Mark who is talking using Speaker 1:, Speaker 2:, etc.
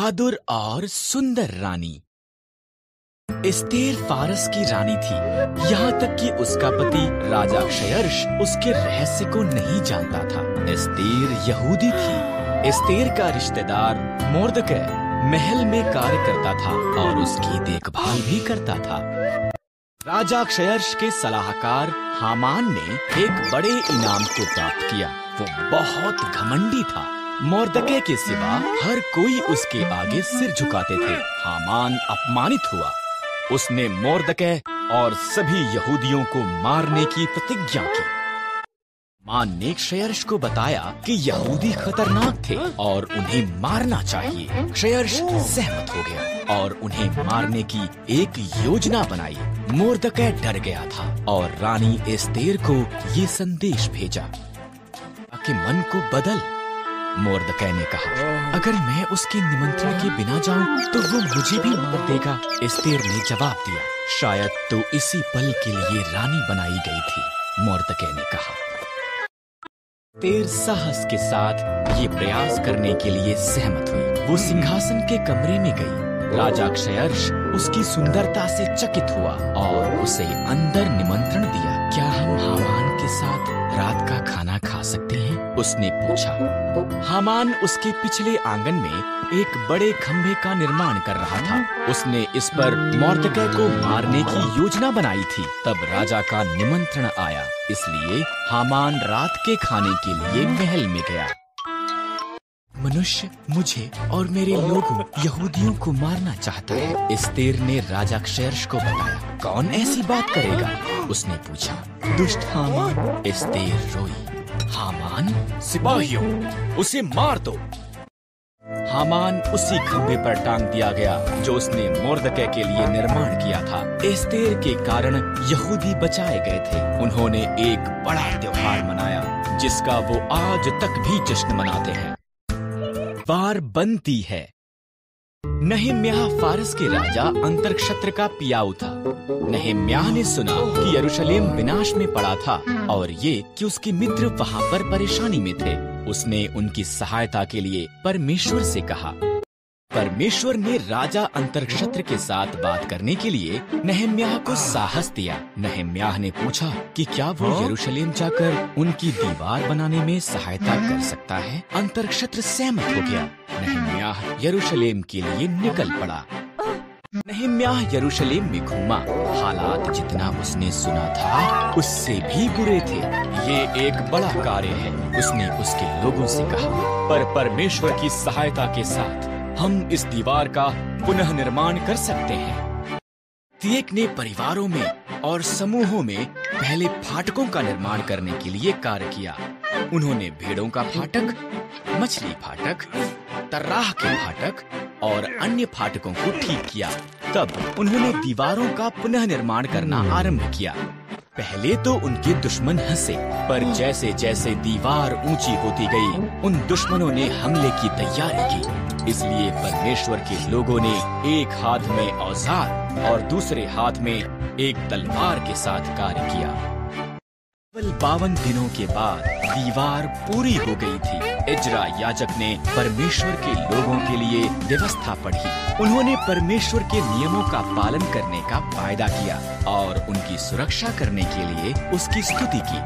Speaker 1: बहादुर और सुंदर रानी। एस्तेर फारस की रानी थी, यहाँ तक कि उसका पति राजा क्षयर्ष उसके रहस्य को नहीं जानता था। एस्तेर यहूदी थी। एस्तेर का रिश्तेदार मोर्दकै महल में कार्य करता था और उसकी देखभाल भी करता था। राजा क्षयर्ष के सलाहकार हामान ने एक बड़े इनाम को प्राप्त किया। वो बहुत घमंडी था। मोर्दकै के सिवा हर कोई उसके आगे सिर झुकाते थे। हामान अपमानित हुआ। उसने मोर्दकै और सभी यहूदियों को मारने की प्रतिज्ञा की। हामान ने क्षयर्ष को बताया कि यहूदी खतरनाक थे और उन्हें मारना चाहिए। क्षयर्ष सहमत हो गया और उन्हें मारने की एक योजना बनाई। मोर्दकै डर गया था और रानी एस्तेर को ये संदेश भेजा कि मन को बदल। मोर्दकै ने कहा, अगर मैं उसके निमंत्रण के बिना जाऊं तो वो मुझे भी मार देगा। एस्तेर ने जवाब दिया, शायद तो इसी पल के लिए रानी बनाई गई थी। मोर्दकै ने कहा। एस्तेर साहस के साथ ये प्रयास करने के लिए सहमत हुई। वो सिंहासन के कमरे में गई। राजा क्षयर्ष उसकी सुंदरता से चकित हुआ और उसे अंदर निमंत्रण दिया। क्या हम हामान के साथ रात का खाना खा सकते हैं? उसने पूछा। हामान उसके पिछले आंगन में एक बड़े खंभे का निर्माण कर रहा था। उसने इस पर मोर्दकै को मारने की योजना बनाई थी। तब राजा का निमंत्रण आया, इसलिए हामान रात के खाने के लिए महल में गया। मनुष्य मुझे और मेरे लोगों यहूदियों को मारना चाहता है, एस्तेर ने राजा क्षयर्ष को बताया। कौन ऐसी बात करेगा? उसने पूछा। दुष्ट हामान। एस्तेर रोई। हामान, सिपाहियों, उसे मार दो। हामान उसी खंभे पर टांग दिया गया जो उसने मोर्दकै के लिए निर्माण किया था। एस्तेर के कारण यहूदी बचाए गए थे। उन्होंने एक बड़ा त्योहार मनाया जिसका वो आज तक भी जश्न मनाते हैं। बार बनती है। नहम्याह फारस के राजा अंतर्क्षत्र का पियाऊ था। नहम्याह ने सुना कि यरूशलेम विनाश में पड़ा था और ये कि उसके मित्र वहाँ पर परेशानी में थे। उसने उनकी सहायता के लिए परमेश्वर से कहा। परमेश्वर ने राजा अंतर्क्षत्र के साथ बात करने के लिए नहम्याह को साहस दिया। नहम्याह ने पूछा कि क्या वो यरूशलेम जाकर उनकी दीवार बनाने में सहायता कर सकता है। अंतर्क्षत्र सहमत हो गया। नहम्याह यरूशलेम के लिए निकल पड़ा। नहम्याह यरूशलेम में घूमा। हालात जितना उसने सुना था उससे भी बुरे थे। ये एक बड़ा कार्य है, उसने उसके लोगों से कहा, पर परमेश्वर की सहायता के साथ हम इस दीवार का पुनः निर्माण कर सकते हैं। प्रत्येक ने परिवारों में और समूहों में पहले फाटकों का निर्माण करने के लिए कार्य किया। उन्होंने भेड़ों का फाटक, मछली फाटक, तर्राह के फाटक और अन्य फाटकों को ठीक किया। तब उन्होंने दीवारों का पुनः निर्माण करना आरंभ किया। पहले तो उनके दुश्मन हंसे, पर जैसे जैसे दीवार ऊंची होती गई, उन दुश्मनों ने हमले की तैयारी की। इसलिए परमेश्वर के लोगों ने एक हाथ में औजार और दूसरे हाथ में एक तलवार के साथ कार्य किया। केवल 52 दिनों के बाद दीवार पूरी हो गई थी। इजरा याजक ने परमेश्वर के लोगों के लिए व्यवस्था पढ़ी। उन्होंने परमेश्वर के नियमों का पालन करने का वायदा किया और उनकी सुरक्षा करने के लिए उसकी स्तुति की।